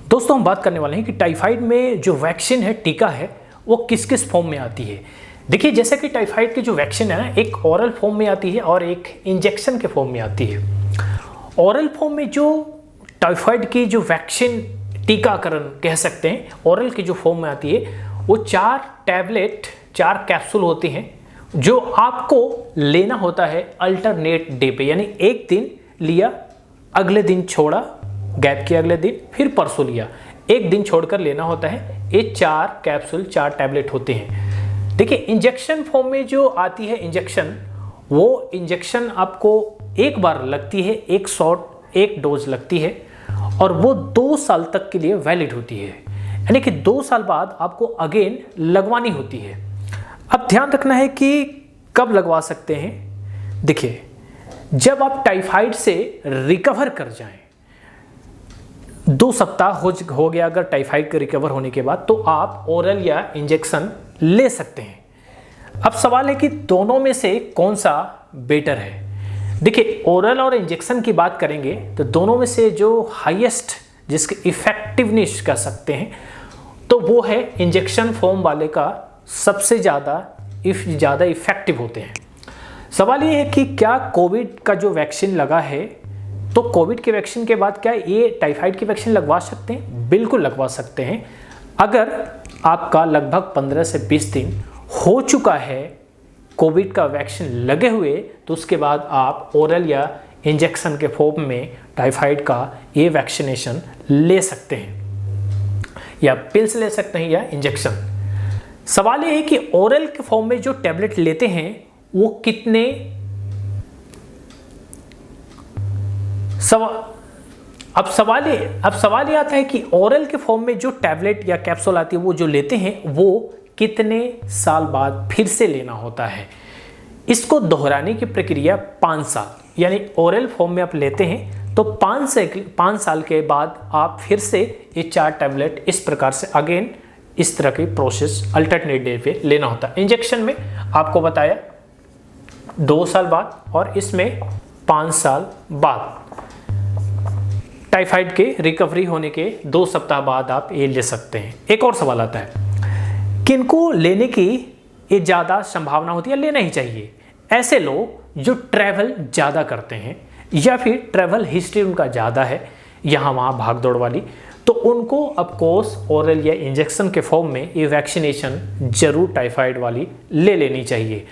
दोस्तों हम बात करने वाले हैं कि टाइफाइड में जो वैक्सीन है, टीका है, वो किस किस फॉर्म में आती है। देखिए, जैसे कि टाइफाइड की जो वैक्सीन है ना, एक ओरल फॉर्म में आती है और एक इंजेक्शन के फॉर्म में आती है। ओरल फॉर्म में जो टाइफाइड की जो वैक्सीन टीकाकरण कह सकते हैं, ओरल की जो फॉर्म में आती है, वो 4 टैबलेट 4 कैप्सूल होती हैं जो आपको लेना होता है अल्टरनेट डे पे, यानी एक दिन लिया, अगले दिन छोड़ा, गैप किया, अगले दिन फिर परसों लिया, एक दिन छोड़कर लेना होता है। ये 4 कैप्सूल 4 टैबलेट होते हैं। देखिए, इंजेक्शन फॉर्म में जो आती है इंजेक्शन, वो इंजेक्शन आपको एक बार लगती है, एक शॉट, एक डोज लगती है और वो 2 साल तक के लिए वैलिड होती है, यानी कि 2 साल बाद आपको अगेन लगवानी होती है। अब ध्यान रखना है कि कब लगवा सकते हैं। देखिए, जब आप टाइफाइड से रिकवर कर जाएं, 2 सप्ताह हो गया अगर टाइफाइड के रिकवर होने के बाद, तो आप ओरल या इंजेक्शन ले सकते हैं। अब सवाल है कि दोनों में से कौन सा बेटर है। देखिए, ओरल और इंजेक्शन की बात करेंगे तो दोनों में से जो हाईएस्ट जिसके इफेक्टिवनेस कह सकते हैं, तो वो है इंजेक्शन फॉर्म वाले का सबसे ज़्यादा इफेक्टिव होते हैं। सवाल ये है कि क्या कोविड का जो वैक्सीन लगा है, तो कोविड के वैक्सीन के बाद क्या ये टाइफाइड की वैक्सीन लगवा सकते हैं? बिल्कुल लगवा सकते हैं। अगर आपका लगभग 15 से 20 दिन हो चुका है कोविड का वैक्सीन लगे हुए, तो उसके बाद आप ओरल या इंजेक्शन के फॉर्म में टाइफाइड का ये वैक्सीनेशन ले सकते हैं, या पिल्स ले सकते हैं या इंजेक्शन। सवाल ये है कि ओरल के फॉर्म में जो टैबलेट लेते हैं वो कितने अब सवाल ये आता है कि ओरल के फॉर्म में जो टैबलेट या कैप्सूल आती है, वो जो लेते हैं, वो कितने साल बाद फिर से लेना होता है। इसको दोहराने की प्रक्रिया 5 साल, यानी ओरल फॉर्म में आप लेते हैं तो 5 साल के बाद आप फिर से ये 4 टैबलेट इस प्रकार से अगेन इस तरह की प्रोसेस अल्टरनेट डे पे लेना होता है। इंजेक्शन में आपको बताया 2 साल बाद और इसमें 5 साल बाद। टाइफाइड के रिकवरी होने के 2 सप्ताह बाद आप ये ले सकते हैं। एक और सवाल आता है, किनको लेने की ये ज़्यादा संभावना होती है, लेना ही चाहिए? ऐसे लोग जो ट्रैवल ज़्यादा करते हैं या फिर ट्रैवल हिस्ट्री उनका ज़्यादा है, यहाँ वहाँ भाग दौड़ वाली, तो उनको ऑफकोर्स ओरल या इंजेक्शन के फॉर्म में ये वैक्सीनेशन जरूर टाइफाइड वाली ले लेनी चाहिए।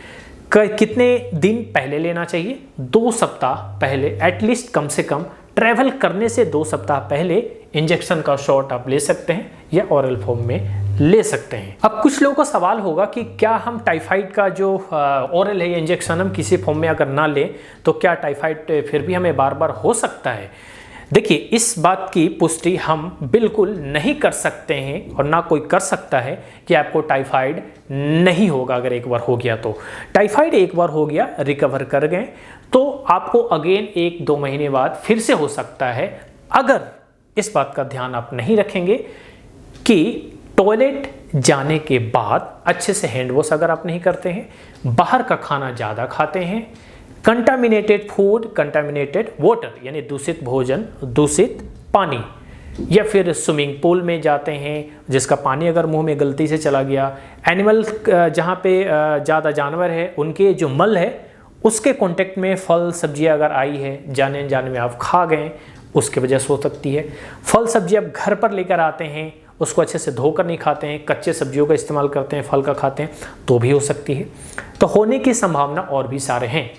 कितने दिन पहले लेना चाहिए? 2 सप्ताह पहले, एटलीस्ट कम से कम ट्रैवल करने से 2 सप्ताह पहले इंजेक्शन का शॉट आप ले सकते हैं या ओरल फॉर्म में ले सकते हैं। अब कुछ लोगों का सवाल होगा कि क्या हम टाइफाइड का जो ओरल है या इंजेक्शन हम किसी फॉर्म में अगर ना लें तो क्या टाइफाइड फिर भी हमें बार बार हो सकता है? देखिए, इस बात की पुष्टि हम बिल्कुल नहीं कर सकते हैं और ना कोई कर सकता है कि आपको टाइफाइड नहीं होगा। अगर एक बार हो गया तो टाइफाइड एक बार हो गया, रिकवर कर गए, तो आपको अगेन 1-2 महीने बाद फिर से हो सकता है, अगर इस बात का ध्यान आप नहीं रखेंगे कि टॉयलेट जाने के बाद अच्छे से हैंड वॉश अगर आप नहीं करते हैं, बाहर का खाना ज़्यादा खाते हैं, कंटामिनेटेड फूड, कंटामिनेटेड वाटर, यानी दूषित भोजन, दूषित पानी, या फिर स्विमिंग पूल में जाते हैं जिसका पानी अगर मुंह में गलती से चला गया, एनिमल जहाँ पे ज़्यादा जानवर है उनके जो मल है उसके कांटेक्ट में फल सब्जियाँ अगर आई है, जाने अनजाने में आप खा गए, उसकी वजह से हो सकती है। फल सब्जी आप घर पर लेकर आते हैं, उसको अच्छे से धोकर नहीं खाते हैं, कच्चे सब्जियों का इस्तेमाल करते हैं, फल का खाते हैं, तो भी हो सकती है। तो होने की संभावना और भी सारे हैं।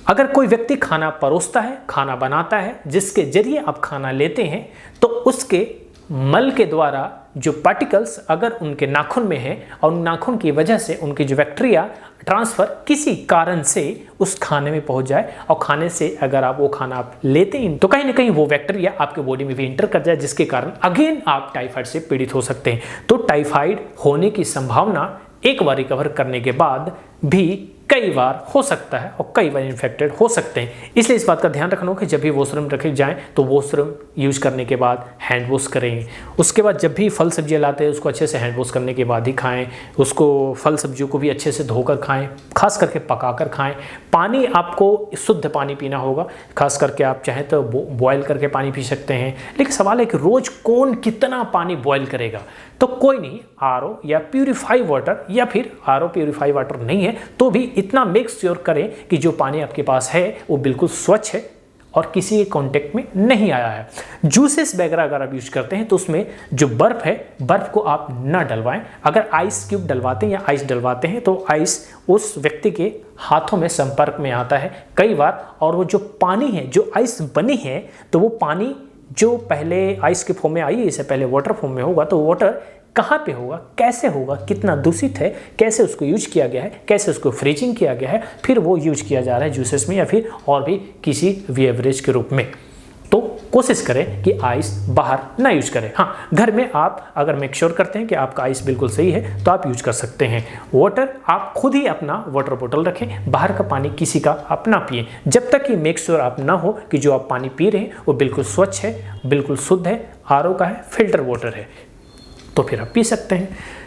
अगर कोई व्यक्ति खाना परोसता है, खाना बनाता है, जिसके जरिए आप खाना लेते हैं, तो उसके मल के द्वारा जो पार्टिकल्स अगर उनके नाखून में है और नाखून की वजह से उनकी जो बैक्टीरिया ट्रांसफर किसी कारण से उस खाने में पहुंच जाए और खाने से अगर आप वो खाना आप लेते हैं तो कहीं ना कहीं वो बैक्टीरिया आपके बॉडी में भी इंटर कर जाए, जिसके कारण अगेन आप टाइफाइड से पीड़ित हो सकते हैं। तो टाइफाइड होने की संभावना एक बार रिकवर करने के बाद भी कई बार हो सकता है और कई बार इन्फेक्टेड हो सकते हैं। इसलिए इस बात का ध्यान रखना हो कि जब भी वॉशरूम रखे जाएं तो वॉशरूम यूज करने के बाद हैंड वॉश करें। उसके बाद जब भी फल सब्जियां लाते हैं उसको अच्छे से हैंड वॉश करने के बाद ही खाएं। उसको फल सब्जियों को भी अच्छे से धोकर खाएं, खास करके पकाकर खाएं। पानी आपको शुद्ध पानी पीना होगा, खास करके आप चाहें तो बॉयल करके पानी पी सकते हैं। लेकिन सवाल है कि रोज कौन कितना पानी बॉयल करेगा? तो कोई नहीं, आरओ या प्यूरिफाई वाटर, या फिर आरओ प्यूरिफाई वाटर नहीं है तो भी इतना मेक श्योर करें कि जो पानी आपके पास है वो बिल्कुल स्वच्छ है और किसी के कांटेक्ट में नहीं आया है। जूसेस वगैरह अगर आप यूज करते हैं तो उसमें जो बर्फ है, बर्फ को आप ना डलवाएं। अगर आइस क्यूब डलवाते हैं या आइस डलवाते हैं तो आइस उस व्यक्ति के हाथों में संपर्क में आता है कई बार, और वो जो पानी है, जो आइस बनी है, तो वो पानी जो पहले आइस के फॉर्म में आई है, इससे पहले वाटर फॉर्म में होगा, तो वाटर कहाँ पे होगा, कैसे होगा, कितना दूषित है, कैसे उसको यूज किया गया है, कैसे उसको फ्रीजिंग किया गया है, फिर वो यूज किया जा रहा है जूसेस में या फिर और भी किसी बेवरेज के रूप में। तो कोशिश करें कि आइस बाहर ना यूज करें। हाँ, घर में आप अगर मेक श्योर करते हैं कि आपका आइस बिल्कुल सही है तो आप यूज कर सकते हैं। वाटर आप खुद ही अपना वाटर बोतल रखें, बाहर का पानी किसी का आप ना पिए, जब तक कि मेक श्योर आप ना हो कि जो आप पानी पी रहे हैं वो बिल्कुल स्वच्छ है, बिल्कुल शुद्ध है, आरओ का है, फिल्टर वाटर है, तो फिर आप पी सकते हैं।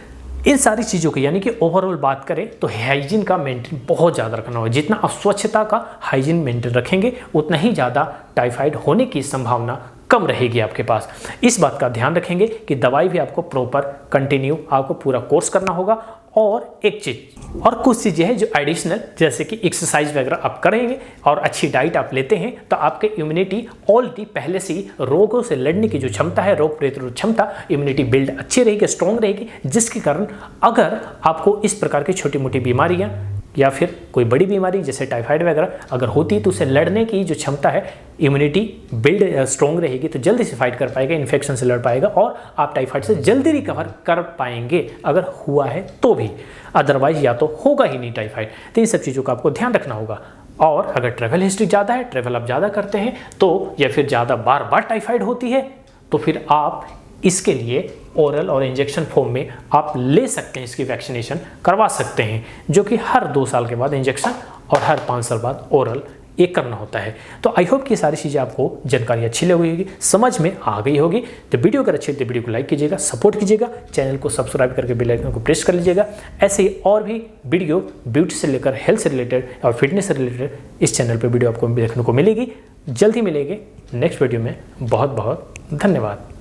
इन सारी चीज़ों की यानी कि ओवरऑल बात करें तो हाइजीन का मेंटेन बहुत ज़्यादा रखना होगा। जितना आप स्वच्छता का हाइजीन मेंटेन रखेंगे उतना ही ज़्यादा टाइफाइड होने की संभावना कम रहेगी आपके पास। इस बात का ध्यान रखेंगे कि दवाई भी आपको प्रॉपर कंटिन्यू आपको पूरा कोर्स करना होगा। और एक चीज़ और कुछ चीज़ें हैं जो एडिशनल, जैसे कि एक्सरसाइज वगैरह आप करेंगे और अच्छी डाइट आप लेते हैं तो आपके इम्यूनिटी ऑलरेडी पहले से ही रोगों से लड़ने की जो क्षमता है, रोग प्रतिरोध क्षमता, इम्यूनिटी बिल्ड अच्छी रहेगी, स्ट्रॉन्ग रहेगी, जिसके कारण अगर आपको इस प्रकार की छोटी मोटी बीमारियां या फिर कोई बड़ी बीमारी जैसे टाइफाइड वगैरह अगर होती है तो उसे लड़ने की जो क्षमता है, इम्यूनिटी बिल्ड स्ट्रॉन्ग रहेगी तो जल्दी से फाइट कर पाएगा, इन्फेक्शन से लड़ पाएगा और आप टाइफाइड से जल्दी रिकवर कर पाएंगे अगर हुआ है तो भी। अदरवाइज या तो होगा ही नहीं टाइफाइड। तो इन सब चीज़ों का आपको ध्यान रखना होगा। और अगर ट्रैवल हिस्ट्री ज़्यादा है, ट्रैवल आप ज़्यादा करते हैं तो, या फिर ज़्यादा बार बार टाइफाइड होती है तो फिर आप इसके लिए ओरल और इंजेक्शन फॉर्म में आप ले सकते हैं, इसकी वैक्सीनेशन करवा सकते हैं, जो कि हर 2 साल के बाद इंजेक्शन और हर 5 साल बाद ओरल ये करना होता है। तो आई होप कि सारी चीज़ें आपको जानकारी अच्छी लगी होगी, समझ में आ गई होगी। तो वीडियो अगर अच्छी लगी तो वीडियो को लाइक कीजिएगा, सपोर्ट कीजिएगा, चैनल को सब्सक्राइब करके बेल आइकन को प्रेस कर लीजिएगा। ऐसे ही और भी वीडियो ब्यूटी से लेकर हेल्थ से रिलेटेड और फिटनेस से रिलेटेड इस चैनल पर वीडियो आपको देखने को मिलेगी। जल्द ही मिलेंगे नेक्स्ट वीडियो में। बहुत बहुत धन्यवाद।